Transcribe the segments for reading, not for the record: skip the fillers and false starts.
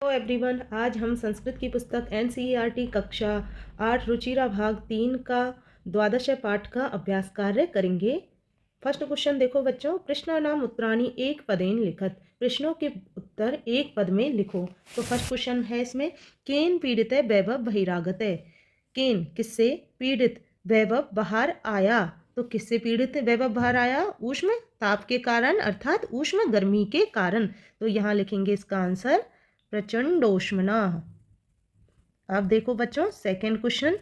Hello everyone, आज हम संस्कृत की पुस्तक एनसीईआरटी कक्षा 8 रुचिरा भाग 3 का द्वादश पाठ का अभ्यास कार्य करेंगे। फर्स्ट क्वेश्चन देखो बच्चों, प्रश्नानाम उत्तराणि एक पदेन लिखत। प्रश्नों के उत्तर एक पद में लिखो। तो फर्स्ट क्वेश्चन है इसमें, केन पीड़ित वैभव बहिरागत है। केन किससे, पीड़ित वैभव बाहर आया। तो किससे पीड़ित वैभव बाहर आया? ऊष्म ताप के कारण, अर्थात ऊष्म गर्मी के कारण। तो यहाँ लिखेंगे इसका आंसर प्रचंडोष्मना। अब देखो बच्चों सेकंड क्वेश्चन,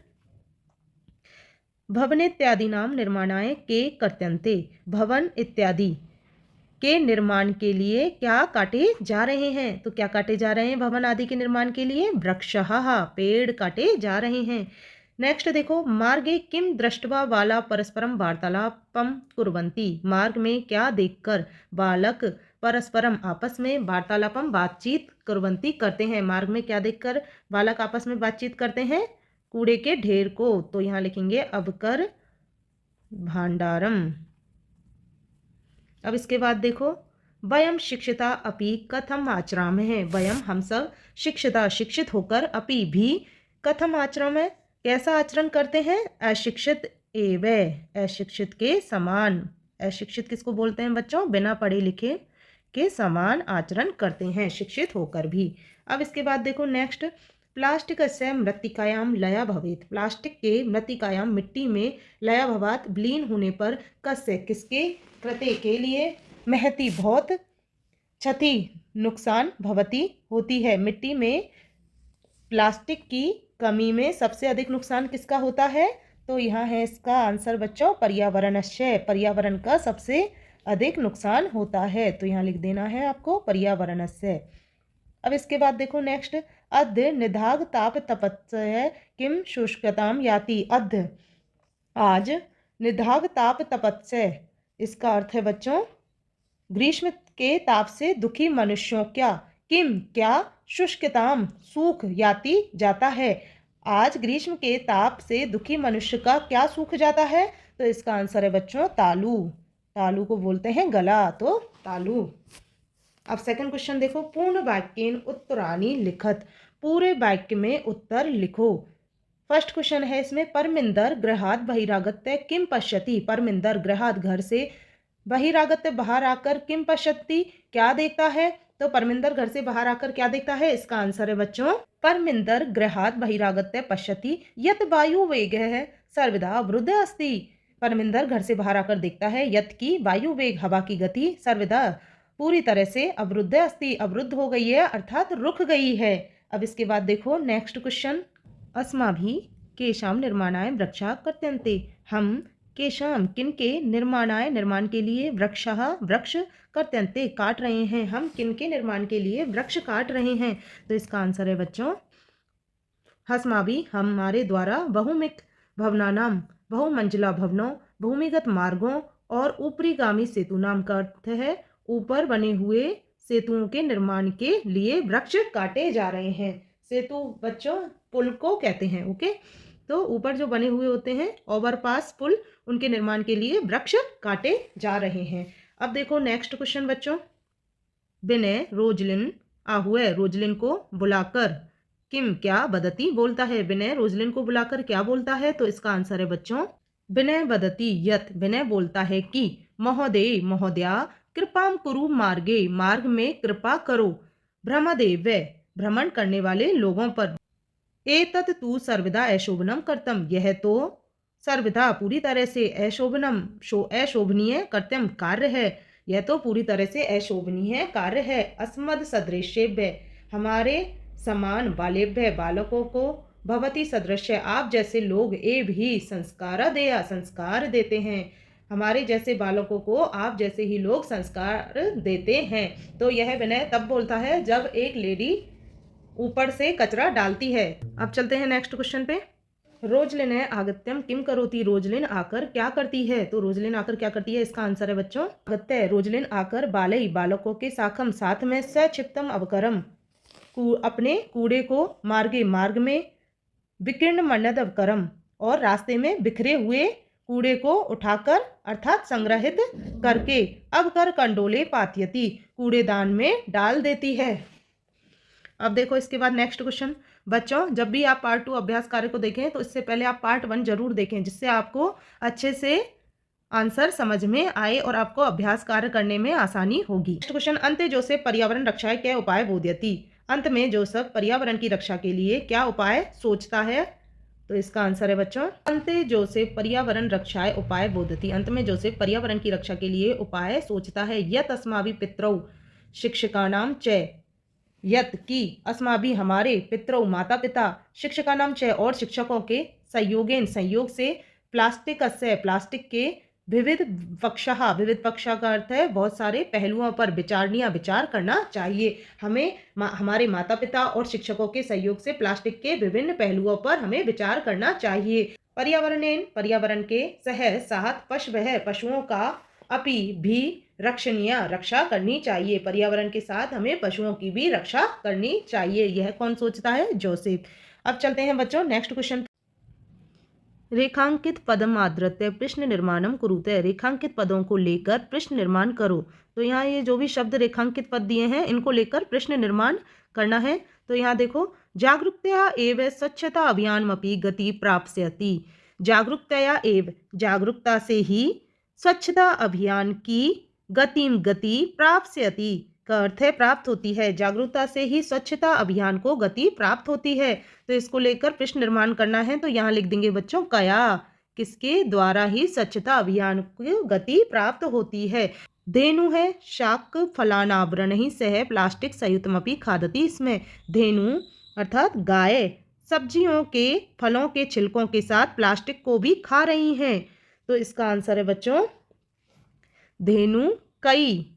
भवन इत्यादि नाम निर्माणाय के कर्त्यन्ते। भवन इत्यादि के निर्माण के लिए क्या काटे जा रहे हैं? तो क्या काटे जा रहे हैं भवन आदि के निर्माण के लिए? वृक्षः, पेड़ काटे जा रहे हैं। नेक्स्ट देखो, मार्गे किम दृष्ट्वा बाला परस्परम वार्तालापम कुर्वन्ति। मार्ग में क्या देखकर बालक परस्परम आपस में वार्तालापम बातचीत कुर्वन्ति करते हैं। मार्ग में क्या देखकर बालक आपस में बातचीत करते हैं? कूड़े के ढेर को। तो यहाँ लिखेंगे अबकर भांडारम। अब इसके बाद देखो, वयम शिक्षिता अपि कथम आचरामहे। वयम हम सब शिक्षिता शिक्षित होकर, अपि भी, कथम आचरामहे कैसा आचरण करते हैं? अशिक्षित एवं अशिक्षित के समान। अशिक्षित किसको बोलते हैं बच्चों? बिना पढ़े लिखे के समान आचरण करते हैं, शिक्षित होकर भी। अब इसके बाद देखो नेक्स्ट, प्लास्टिक से मृत्तिकायाम लया भवेत। प्लास्टिक के मृत्तिकायाम मिट्टी में लया भवात विलीन होने पर कस्य किसके, कृते के लिए, महती बहुत, क्षति नुकसान, भवती होती है। मिट्टी में प्लास्टिक की कमी में सबसे अधिक नुकसान किसका होता है? तो यहाँ है इसका आंसर बच्चों पर्यावरणस्य। पर्यावरण का सबसे अधिक नुकसान होता है। तो यहाँ लिख देना है आपको पर्यावरणस्य। अब इसके बाद देखो नेक्स्ट, अद्य निधाग ताप तपस्य किम शुष्कताम याति। अद्य आज, निधाग ताप तपस्य इसका अर्थ है बच्चों ग्रीष्म के ताप से दुखी मनुष्यों क्या, किम क्या, शुष्कताम सूख, याति जाता है। आज ग्रीष्म के ताप से दुखी मनुष्य का क्या सूख जाता है? तो इसका आंसर है बच्चों तालू। तालू को बोलते हैं गला, तो तालू। अब सेकंड क्वेश्चन देखो, पूर्ण वाक्येन उत्तराणि लिखत। पूरे वाक्य में उत्तर लिखो। फर्स्ट क्वेश्चन है इसमें, परमिंदर गृहात बहिरागत्य किम पश्यति। परमिंदर गृहात घर से, बहिरागत्य बाहर आकर, किम पश्यति क्या देखता है। तो परमिंदर घर से बाहर आकर क्या देखता है? इसका आंसर है बच्चों परमिंदर गृहात बहिरागत्य पश्यति यत वायु वेग है सर्वदा अवरुद्ध अस्ति। परमिंदर घर से बाहर आकर देखता है यत की वायु वेग, हवा की गति, सर्वदा पूरी तरह से, अवरुद्ध अस्ति अवरुद्ध हो गई है, अर्थात रुक गई है। अब इसके बाद देखो नेक्स्ट क्वेश्चन, अस्माभि केशाम निर्माणाय वृक्षा कर्त्यन्ते। हम केशाम किनके, निर्माणाय निर्माण के लिए, वृक्षः वृक्ष, कर्त्यन्ते काट रहे हैं। हम किनके निर्माण के लिए वृक्ष काट रहे हैं? तो इसका आंसर है बच्चों अस्माभि हमारे द्वारा, बहुमुख भवनानाम बहुमंजिला भवनों, भूमिगत मार्गों और ऊपरीगामी सेतु नाम का अर्थ है ऊपर बने हुए सेतुओं के निर्माण के लिए वृक्ष काटे जा रहे हैं। सेतु बच्चों पुल को कहते हैं, ओके। तो ऊपर जो बने हुए होते हैं ओवरपास, पुल, उनके निर्माण के लिए वृक्ष काटे जा रहे हैं। अब देखो नेक्स्ट क्वेश्चन बच्चों, विनय रोजलिन आहुए, रोजलिन को बुलाकर, किम क्या बदती बोलता है। विनय रोजलिन को बुलाकर क्या बोलता है? तो इसका आंसर है बच्चों विनय बदती यत, विनय बोलता है कि, महोदय महोदया कृपाम कुरु मार्गे, मार्ग में कृपा करो, भ्रमदेव भ्रमण करने वाले लोगों पर, एतत् तु सर्वदा अशोभनम कर्तम, यह तो सर्वदा पूरी तरह से, अशोभनम अशोभनीय, कर्तम कार्य है, यह तो पूरी तरह से अशोभनीय कार्य है। अस्मद सदृशेभ्य हमारे समान, बालेभ्य बालकों को, भवती सदृश्य आप जैसे लोग, ए भी संस्कार देया संस्कार देते हैं, हमारे जैसे बालकों को आप जैसे ही लोग संस्कार देते हैं। तो यह विनय तब बोलता है जब एक लेडी ऊपर से कचरा डालती है। अब चलते हैं नेक्स्ट क्वेश्चन पे, रोजलिन आगत्यम किम करोति। रोजलिन आकर क्या करती है? तो रोजलिन आकर क्या करती है? इसका आंसर है बच्चों आगत्य, रोजलिन आकर, बालई बालकों के, साखम साथ में, सक्षिप्तम अवकरम अपने कूड़े को, मार्गे मार्ग में, विकीर्ण मन्नद अवकरम और रास्ते में बिखरे हुए कूड़े को उठाकर, अर्थात संग्रहित करके, अवकर कंडोले पात्यति कूड़ेदान में डाल देती है। अब देखो इसके बाद नेक्स्ट क्वेश्चन। बच्चों जब भी आप पार्ट 2 अभ्यास कार्य को देखें तो इससे पहले आप पार्ट 1 जरूर देखें, जिससे आपको अच्छे से आंसर समझ में आए और आपको अभ्यास कार्य करने में आसानी होगी। नेक्स्ट क्वेश्चन, अंते जोसेफ पर्यावरण रक्षाए क्या उपाय बोध्यति। अंत में जोसेफ पर्यावरण की रक्षा के लिए क्या उपाय सोचता है। तो इसका आंसर है बच्चों, अंते जोसेफ पर्यावरण रक्षाए उपाय बोध्यति। अंत में जोसेफ पर्यावरण की रक्षा के लिए उपाय सोचता है। यत अस्माभिः पितरौ शिक्षकाणां च, यत की अस्माभि हमारे, पितरौ माता पिता, शिक्षकानां च और शिक्षकों के, संयोग से, प्लास्टिक के, विविध पक्षः, विविध पक्ष का अर्थ है बहुत सारे पहलुओं पर विचार करना चाहिए। हमें हमारे माता पिता और शिक्षकों के सहयोग से प्लास्टिक के विभिन्न पहलुओं पर हमें विचार करना चाहिए। पर्यावरण के सह साथ पशुओं का अपि भी रक्षणीय, रक्षा करनी चाहिए। पर्यावरण के साथ हमें पशुओं की भी रक्षा करनी चाहिए। यह कौन सोचता है, जोसेफ। अब चलते हैं बच्चों नेक्स्ट क्वेश्चन। रेखांकित पदम आदृत्य प्रश्न निर्माणम कुरुते। रेखांकित पदों को लेकर प्रश्न निर्माण करो। तो यहाँ ये जो भी शब्द रेखांकित पद दिए हैं इनको लेकर प्रश्न निर्माण करना है। तो यहाँ देखो, जागरूकतया एव स्वच्छता अभियानमपि गति प्राप्स्यति। जागरूकतया एव, जागरूकता से ही, स्वच्छता अभियान की गति प्राप्स्यति का अर्थ है प्राप्त होती है। जागरूकता से ही स्वच्छता अभियान को गति प्राप्त होती है। तो इसको लेकर प्रश्न निर्माण करना है। तो यहाँ लिख देंगे बच्चों, कया, किसके द्वारा ही स्वच्छता अभियान को गति प्राप्त होती है। धेनु है, शाक फलानावरण ही सह प्लास्टिक संयुतमपि खादति। इसमें धेनु अर्थात गाय सब्जियों के फलों के छिलकों के साथ प्लास्टिक को भी खा रही हैं। तो इसका आंसर है बच्चों, धेनु कई,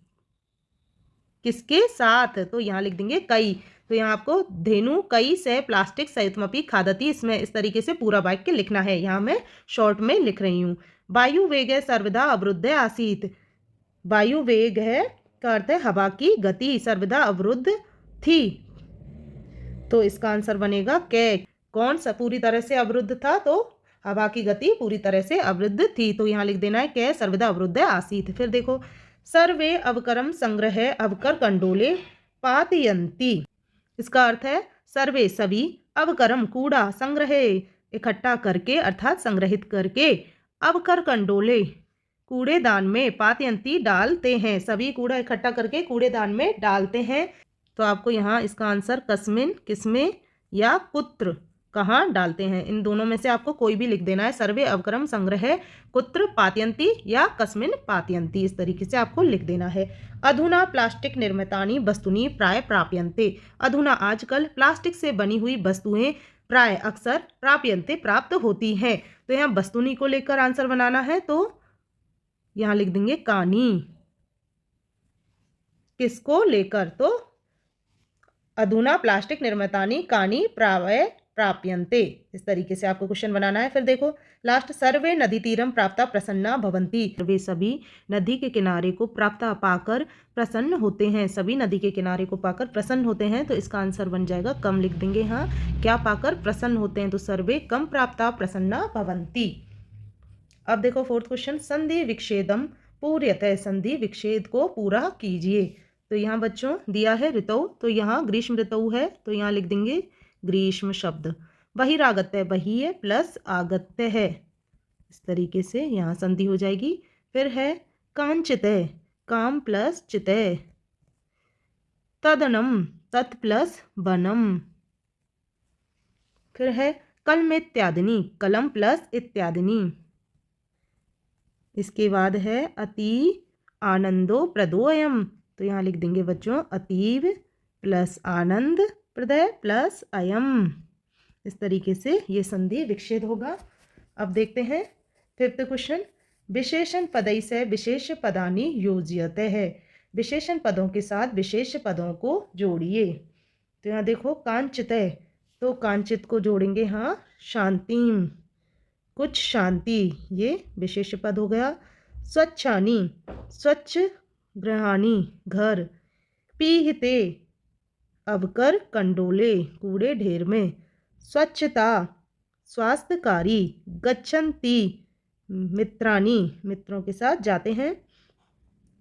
किसके साथ, तो यहाँ लिख देंगे कई। तो यहाँ आपको धेनु कई से प्लास्टिक सहितमपि खादति, इसमें इस तरीके से पूरा वाक्य लिखना है। यहाँ मैं शॉर्ट में लिख रही हूँ। वायु वेग है सर्वदा अवरुद्ध आसीत। वायु वेग है का अर्थ है हवा की गति, सर्वदा अवरुद्ध थी। तो इसका आंसर बनेगा कै। कौन सा पूरी तरह से अवरुद्ध था, तो हवा की गति पूरी तरह से अवरुद्ध थी। तो यहाँ लिख देना है कै सर्वदा अवरुद्ध आसीत। फिर देखो, सर्वे अवकरम संग्रह अवकर कंडोले पातयंती। इसका अर्थ है सर्वे सभी, अवकरम कूड़ा, संग्रह इकट्ठा करके अर्थात संग्रहित करके, अवकर कंडोले कूड़ेदान में, पातयंती डालते हैं। सभी कूड़ा इकट्ठा करके कूड़ेदान में डालते हैं। तो आपको यहाँ इसका आंसर कस्मिन, किसमें, या कुत्र, कहाँ डालते हैं, इन दोनों में से आपको कोई भी लिख देना है। सर्वे अवकरम संग्रह कुत्र पातयंती या कस्मिन पातयंती, इस तरीके से आपको लिख देना है। अधुना प्लास्टिक निर्मितानि वस्तुनि प्राय प्राप्यन्ते। अधुना आजकल प्लास्टिक से बनी हुई वस्तुएं प्राय अक्सर प्राप्यन्ते प्राप्त होती हैं। तो यहाँ वस्तुनि को लेकर आंसर बनाना है। तो यहाँ लिख देंगे कानी, किसको लेकर, तो अधुना प्लास्टिक निर्मितानि कानि प्राय प्राप्यन्ते, इस तरीके से आपको क्वेश्चन बनाना है। फिर देखो लास्ट, सर्वे नदी तीरम प्राप्ता प्रसन्ना भवन्ति। वे सभी नदी के किनारे को प्राप्त पाकर प्रसन्न होते हैं। सभी नदी के किनारे को पाकर प्रसन्न होते हैं। तो इसका आंसर बन जाएगा कम, लिख देंगे। हाँ, क्या पाकर प्रसन्न होते हैं, तो सर्वे कम प्राप्ता प्रसन्ना भवन्ति। अब देखो फोर्थ क्वेश्चन, संधि विच्छेदम पूर्यतः। संधि विच्छेद को पूरा कीजिए। तो यहाँ बच्चों दिया है ऋतु, तो यहाँ ग्रीष्म ऋतु है। तो यहाँ लिख देंगे ग्रीष्म शब्द। बहिरागत्य, बही है प्लस आगत्य है, इस तरीके से यहाँ संधि हो जाएगी। फिर है कांचितय, काम प्लस चितय। तदनम, तत् प्लस बनम। फिर है कलम इत्यादिनी, कलम प्लस इत्यादिनी। इसके बाद है अति आनंदो प्रदोयम। तो यहाँ लिख देंगे बच्चों अतीव प्लस आनंद प्रदय प्लस अयम। इस तरीके से ये संधि विच्छेद होगा। अब देखते हैं फिफ्थ क्वेश्चन, विशेषण पदई से विशेष पदानी योज्यते है। विशेषण पदों के साथ विशेष पदों को जोड़िए। तो यहाँ देखो कांचितय, तो कांचित को जोड़ेंगे हाँ शांतिम, कुछ शांति, ये विशेष पद हो गया। स्वच्छानी, स्वच्छ गृहाणी, घर। पीहते, अवकर कंडोले, कूड़े ढेर में। स्वच्छता, स्वास्थ्यकारी। गच्छन्ति, मित्राणी, मित्रों के साथ जाते हैं।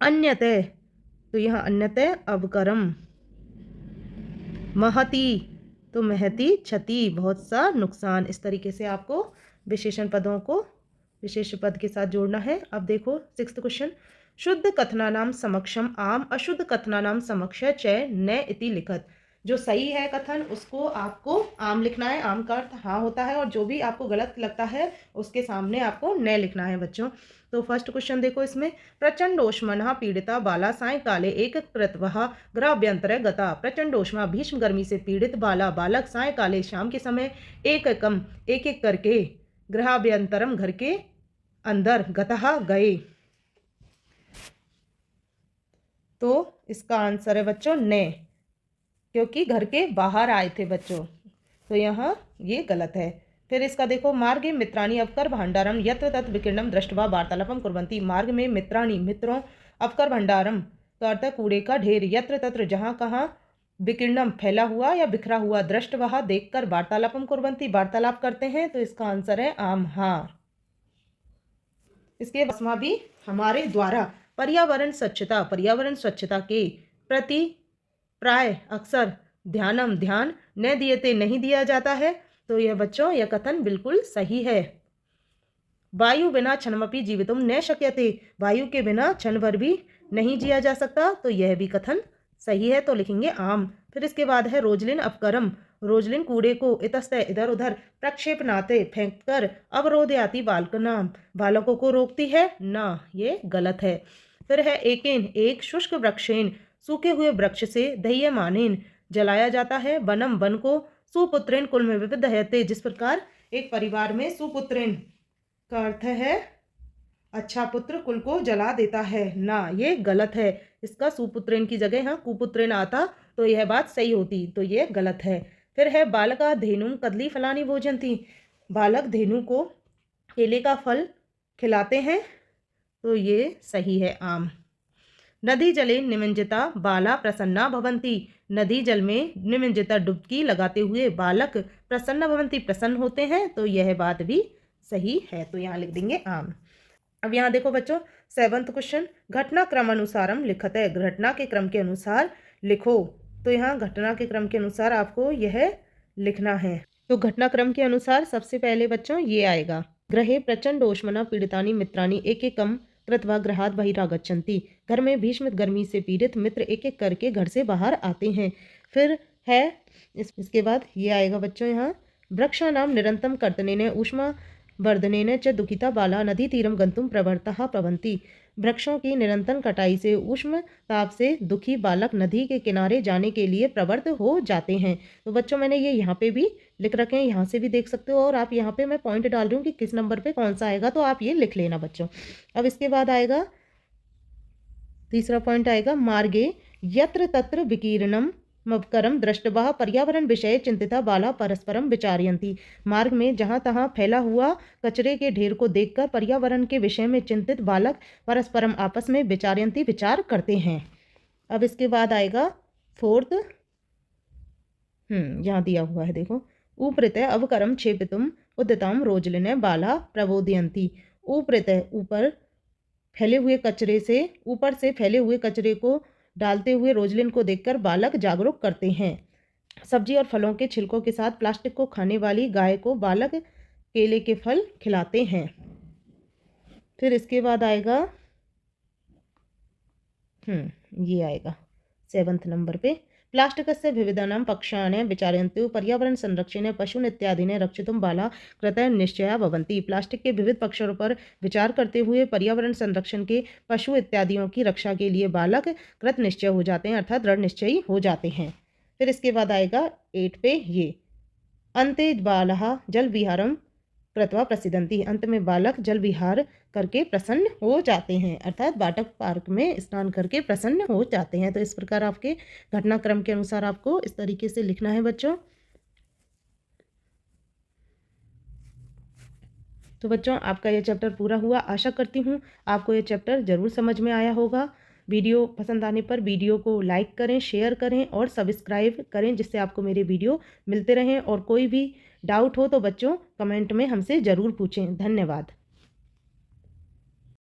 अन्यतः, तो यहाँ अन्यतः अवकरम। महती तो महती क्षति, बहुत सा नुकसान। इस तरीके से आपको विशेषण पदों को विशेष पद के साथ जोड़ना है। अब देखो 6th क्वेश्चन, शुद्ध कथनानाम समक्षम आम, अशुद्ध कथनानाम समक्ष च न इति लिखत। जो सही है कथन उसको आपको आम लिखना है, आम का अर्थ हाँ होता है, और जो भी आपको गलत लगता है उसके सामने आपको न लिखना है बच्चों। तो फर्स्ट क्वेश्चन देखो, इसमें प्रचंडोष्मनः पीड़िता बाला सायंकाले एक कृतवः गृहाभ्यंतरे गता। प्रचंडोष्मा भीष्म गर्मी से पीड़ित बाला बालक सायंकाले शाम के समय एक एक करके गृहाभ्यंतरम घर के अंदर गतः गए। तो इसका आंसर है बच्चों ने, क्योंकि घर के बाहर आए थे बच्चों, तो यहाँ ये गलत है। फिर इसका देखो, मार्गे मित्राणि अवकर भंडारम यत्र तत् विकीर्णम दृष्ट्वा वार्तालापम कुर्वन्ति। मार्ग में मित्राणि मित्रों, अवकर भंडारम का अर्थ कूड़े का ढेर, यत्र तत्र जहाँ कहाँ, विकीर्णम फैला हुआ या बिखरा हुआ, दृष्टवा देखकर, वार्तालापम कुर्वन्ति वार्तालाप करते हैं। तो इसका आंसर है आम हाँ। इसके बसमा भी हमारे द्वारा पर्यावरण स्वच्छता के प्रति प्राय अक्सर ध्यान न दिए नहीं दिया जाता है। तो यह बच्चों यह कथन बिल्कुल सही है। वायु बिना क्षणमपि जीवितुम न शक्यते, वायु के बिना क्षण भर भी नहीं जिया जा सकता। तो यह भी कथन सही है, तो लिखेंगे आम। फिर इसके बाद है रोजलिन अपकरम, रोजलिन कूड़े को इतस्तः इधर उधर प्रक्षेपणाते फेंककर अवरोधयाति बालकनाम, बालकों को रोकती है ना, ये गलत है। फिर है एकेन, एक शुष्क वृक्षेन, सूखे हुए वृक्ष से, दह्यमानेन, जलाया जाता है, वनम, वन को, सुपुत्रेन, कुल में विविध दह्यते, जिस प्रकार एक परिवार में सुपुत्रेन का अर्थ है अच्छा पुत्र कुल को जला देता है ना, ये गलत है। इसका सुपुत्रेन की जगह यहाँ कुपुत्रेन आता तो यह बात सही होती, तो ये गलत है। फिर है बालका धेनुम कदली फलानी भोजनती, बालक धेनु को केले का फल खिलाते हैं, तो ये सही है आम। नदी जले निमज्जिता बाला प्रसन्ना भवंती, नदी जल में निमज्जिता डुबकी लगाते हुए बालक प्रसन्न भवंती, प्रसन्न होते हैं, तो यह बात भी सही है, तो यहाँ लिख देंगे आम। अब यहाँ देखो बच्चों 7th क्वेश्चन, घटना क्रम अनुसारम लिखत है, घटना के क्रम के अनुसार लिखो। तो यहाँ घटना के क्रम के अनुसार आपको यह लिखना है। तो घटना क्रम के अनुसार सबसे पहले बच्चों ये आएगा, ग्रहे प्रचंडोष्मना पीड़ितानि मित्राणि एक एकम कृत्वा गृहात् बहिरागच्छन्ति, घर में भीष्म गर्मी से पीड़ित मित्र एक एक करके घर से बाहर आते हैं। फिर है इसके बाद ये आएगा बच्चों यहाँ, वृक्षाणां निरंतरं कर्तनेन ऊष्मा वर्धनेन च दुखिता बाला नदी तीरम गंतुम प्रवृत्तः प्रवन्ति, वृक्षों की निरंतर कटाई से उष्ण ताप से दुखी बालक नदी के किनारे जाने के लिए प्रवृत्त हो जाते हैं। तो बच्चों मैंने ये यहाँ पे भी लिख रखे हैं, यहाँ से भी देख सकते हो, और आप यहाँ पे मैं पॉइंट डाल रही हूँ कि किस नंबर पे कौन सा आएगा, तो आप ये लिख लेना बच्चों। अब इसके बाद आएगा तीसरा पॉइंट आएगा, मार्गे यत्र तत्र विकीर्णम मवकरम दृष्टवा पर्यावरण विषय चिंतिता बाला परस्परम विचारयंती, मार्ग में जहाँ तहाँ फैला हुआ कचरे के ढेर को देखकर पर्यावरण के विषय में चिंतित बालक परस्परम आपस में विचारयंती विचार करते हैं। अब इसके बाद आएगा 4th, यहाँ दिया हुआ है देखो, ऊपृत अवकरम क्षेपितुम उद्यताम रोजलिने बाला प्रबोधयंती, ऊपृत ऊपर फैले हुए कचरे से, ऊपर से फैले हुए कचरे को डालते हुए रोजलिन को देखकर बालक जागरूक करते हैं। सब्जी और फलों के छिलकों के साथ प्लास्टिक को खाने वाली गाय को बालक केले के फल खिलाते हैं। फिर इसके बाद आएगा ये आएगा 7th नंबर पे, प्लास्टिकस्य विविधानां पक्षाणां विचारयन्तु पर्यावरण संरक्षणे पशून् इत्यादीने रक्षितुं बाला कृतः निश्चया भवन्ति, प्लास्टिक के विविध पक्षों पर विचार करते हुए पर्यावरण संरक्षण के पशु इत्यादियों की रक्षा के लिए बालक कृत निश्चय हो जाते हैं, अर्थात दृढ़ निश्चयी हो जाते हैं। फिर इसके बाद आएगा 8 पे ये, अन्ते बालः जल विहारम कृत्वा प्रसिद्धंति, अंत में बालक जल विहार करके प्रसन्न हो जाते हैं, अर्थात वाटर पार्क में स्नान करके प्रसन्न हो जाते हैं। तो इस प्रकार आपके घटनाक्रम के अनुसार आपको इस तरीके से लिखना है बच्चों। तो बच्चों आपका ये चैप्टर पूरा हुआ, आशा करती हूँ आपको ये चैप्टर ज़रूर समझ में आया होगा। वीडियो पसंद आने पर वीडियो को लाइक करें, शेयर करें और सब्सक्राइब करें, जिससे आपको मेरे वीडियो मिलते रहें। और कोई भी डाउट हो तो बच्चों कमेंट में हमसे ज़रूर पूछें। धन्यवाद।